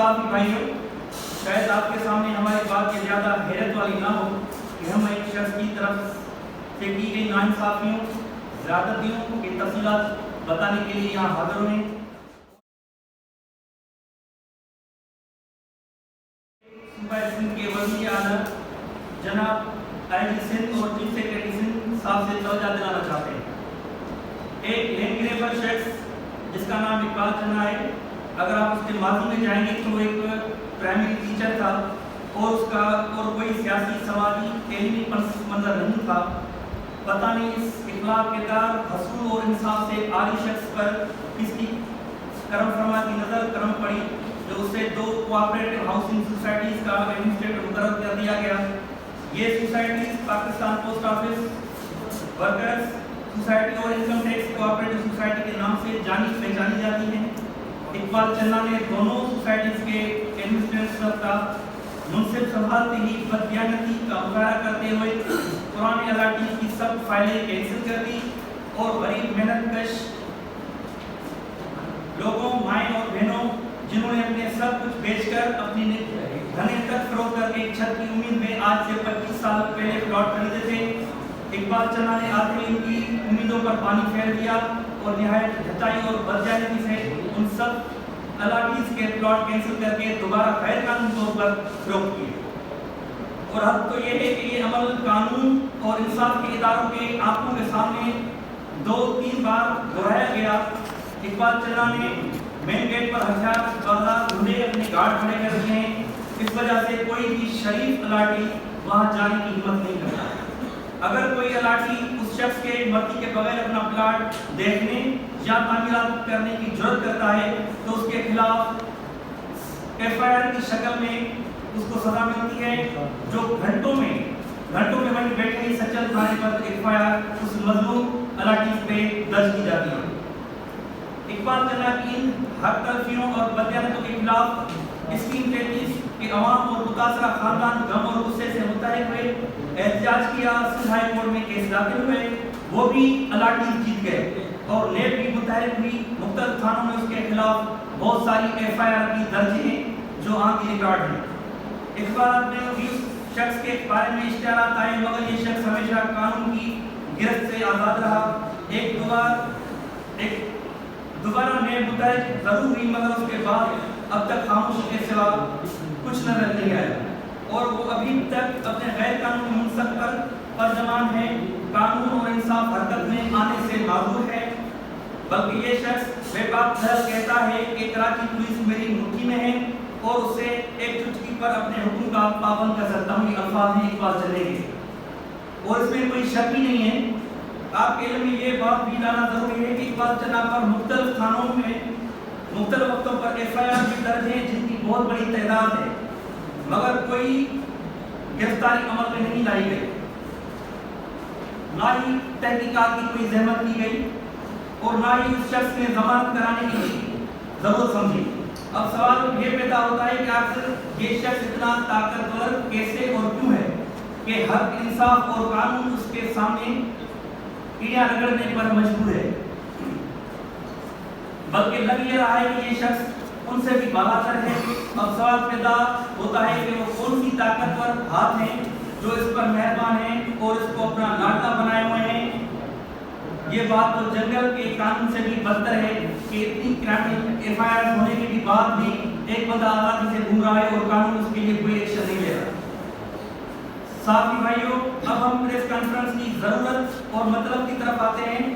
صحافی بھائیوں، شاید آپ کے سامنے ہماری بات یہ زیادہ حیرت والی نہ ہو کہ ہم ایک شخص کی طرف سے کی گئی ناانصافیوں، زیادتیوں کی تفصیلات بتانے کے لیے یہاں حاضر ہوئے ہیں۔ صوبہ سندھ کے وزیر اعلیٰ جناب آئی جی سندھ اور چیف سیکرٹری سندھ صاحب سے توجہ دلانا چاہتے ہیں۔ ایک لینڈ گریبر شخص جس کا نام اقبال چنا ہے، اگر آپ اس کے ماضی میں جائیں گے تو ایک پرائمری ٹیچر تھا اور اس کا کوئی سیاسی سماجی تعلیمی پس منظر نہیں تھا۔ پتہ نہیں اس اخلاق کردار، حصول اور انصاف سے عالی شخص پر کس کی کرم فرما کی نظر کرم پڑی جو اسے 2 کوآپریٹو ہاؤسنگ سوسائٹیز کا ایڈمنسٹریٹر مقرر کر دیا گیا۔ یہ societies Pakistan post office workers society اور انکم ٹیکس کوآپریٹو سوسائٹی کے نام سے پہچانی جاتی ہیں۔ اقبال چنا نے دونوں سوسائٹیز کے ایڈمنسٹریٹر کا منصب سنبھالتے ہی بددیانتی کا مظاہرہ کرتے ہوئے پرانے الاٹیز کی سب فائلیں کینسل کر دی اور غریب محنت کش لوگوں، مائیں اور بہنوں جنہوں نے اپنے سب کچھ بیچ کر اپنی دھنے تک فروخت کر کے ایک چھت کی امید میں آج سے 25 سال پہلے پلاٹ خریدے تھے، اقبال چنا نے آتے ہی ان کی امیدوں پر پانی پھیر دیا اور نہایت ڈھچائی اور بددیانتی سے ان سب الاٹیز کے پلاٹ کینسل کر کے دوبارہ غیر قانونی طور پر فروخت کیے۔ اور حد تو یہ ہے کہ یہ عمل قانون اور انصاف کے اداروں کے آنکھوں کے سامنے 2-3 بار دہرایا گیا۔ اقبال چنا نے مین گیٹ پر ہتھیار بازار ڈھونڈے اپنے گارڈ کھڑے کر دیے ہیں، اس وجہ سے کوئی بھی شریف الاٹی وہاں جانے کی ہمت نہیں کرتا۔ اگر کوئی الاٹی اس شخص کے مرضی کے بغیر اپنا پلاٹ دیکھنے یا تعمیرات کرنے کی جرات کرتا ہے تو اس کے خلاف FIR کی شکل میں اس کو سزا ملتی ہے، جو گھنٹوں میں وہیں بیٹھے ہی سچل تھانے پر FIR اس مظلوم الاٹیز پہ درج کی جاتی ہے۔ اقبال چنا کی ان حق تلفیوں اور بددیانتوں کے خلاف اسکیم 33 کے عوام اور متاثرہ خاندان غم اور غصے سے متحد ہوئے، احتجاج کیا، سندھ ہائی کورٹ میں کیس داخل ہوئے، وہ بھی الاٹیز جیت گئے اور نیب بھی متحد ہوئی۔ مختلف تھانوں میں اس کے خلاف بہت ساری FIR بھی درج ہیں جو آن دی ریکارڈ ہیں۔ اخبارات میں بھی اس شخص کے بارے میں اشتہارات آئے مگر یہ شخص ہمیشہ قانون کی گرفت سے آزاد رہا۔ ایک دوبارہ نیب متحد ضرور ہوئی مگر اس کے بعد اب تک خاموشی کے سوا کچھ نظر نہیں آیا اور وہ ابھی تک اپنے غیر قانونی منصب پر پرجمان ہے۔ قانون اور انصاف حرکت میں آنے سے معذور ہے، بلکہ یہ شخص بے باک دھڑک کہتا ہے کہ کراچی پولیس میری مٹھی میں ہے اور اسے ایک چٹکی پر اپنے حکم کا پابند کر سکتا ہوں۔ یہ الفاظ ہیں اقبال چنے کے اور اس میں کوئی شک ہی نہیں ہے۔ آپ کے علم میں یہ بات بھی لانا ضروری ہے کہ اقبال چنا پر مختلف تھانوں میں مختلف وقتوں پر FIR بھی درج ہیں جن کی بہت بڑی تعداد ہے مگر کوئی گرفتاری عمل میں نہیں لائی گئی، نہ ہی تحقیقات کی کوئی زحمت کی گئی اور نہ ہی اس شخص نے ضمانت کرانے کی ضرورت سمجھی۔ اب سوال یہ پیدا ہوتا ہے کہ آخر یہ شخص اتنا طاقتور کیسے اور کیوں ہے کہ حق، انصاف اور قانون اس کے سامنے ایڑیاں رگڑنے پر مجبور ہے، بلکہ لگ یہ رہا ہے کہ یہ شخص ان سے بھی بالا تر ہے۔ اب سوال پیدا ہوتا ہے کہ وہ کون سی طاقتور ہاتھ ہیں جو اس پر مہربان ہیں اور اس کو اپنا لاڈلا بنائے ہوئے ہیں۔ یہ بات تو جنگل کے قانون سے بھی بدتر ہے کہ اتنی FIR ہونے کے بھی بعد بھی ایک بندہ آزادی سے گھوم رہا ہے اور قانون اس کے لیے کوئی ایکشن نہیں لے رہا۔ صحافی بھائیوں، اب ہم پریس کانفرنس کی ضرورت اور مطلب کی طرف آتے ہیں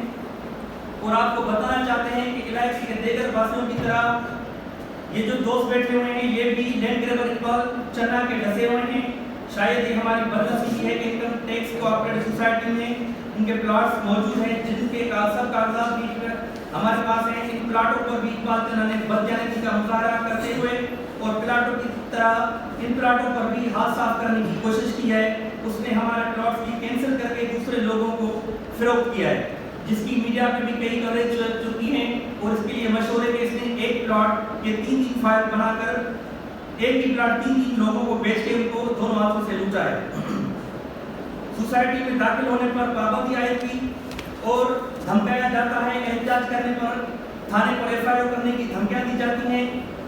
اور آپ کو بتانا چاہتے ہیں کہ علاقے کے دیگر باسیوں کی طرح یہ جو دوست بیٹھے ہوئے ہیں یہ بھی لینڈ گریبر اقبال چنا کے ڈسے ہوئے ہیں۔ شاید یہ ہماری بدنصیبی ہے کہ انکم ٹیکس کوآپریٹو سوسائٹی میں ان کے پلاٹس موجود ہیں جن کے سب کاغذات بھی ہمارے پاس ہیں۔ ان پلاٹوں پر بھی اقبال چنا نے بددیانتی کا مظاہرہ کرتے ہوئے اور پلاٹوں کی طرح ان پلاٹوں پر بھی ہاتھ صاف کرنے کی کوشش کی ہے۔ اس نے ہمارے پلاٹس کی کینسل کر کے دوسرے لوگوں کو فروخت کیا ہے جس کی میڈیا پہ بھی کئی کوریج چل چکی ہیں اور اس کے لیے مشہور ہے کہ اس نے ایک پلاٹ یہ 3 فائل بنا کر ایک ہی پلاٹ 3 لوگوں کو بیچ کے ان کو دونوں ہاتھوں سے لوٹا ہے۔ سوسائٹی میں داخل ہونے پر پابندی عائد کی اور دھمکایا جاتا ہے، احتجاج کرنے پر تھانے پر FIR کرنے کی دھمکیاں دی جاتی ہیں۔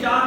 4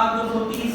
R230,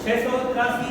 683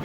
B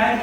IG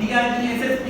DIG, SSP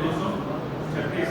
236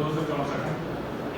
264,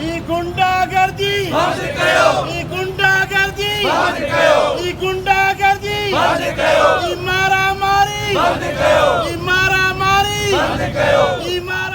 ಈ ಗುಂಡಾಗರ್ದಿ બંધ કયો ಈ ಗುಂಡಾಗರ್ದಿ બંધ કયો ಈ ಗುಂಡಾಗರ್ದಿ બંધ કયો ಈ ಮಾರಾಮಾರಿ બંધ કયો ಈ ಮಾರಾಮಾರಿ બંધ કયો ಈ ಮಾರಾಮಾರಿ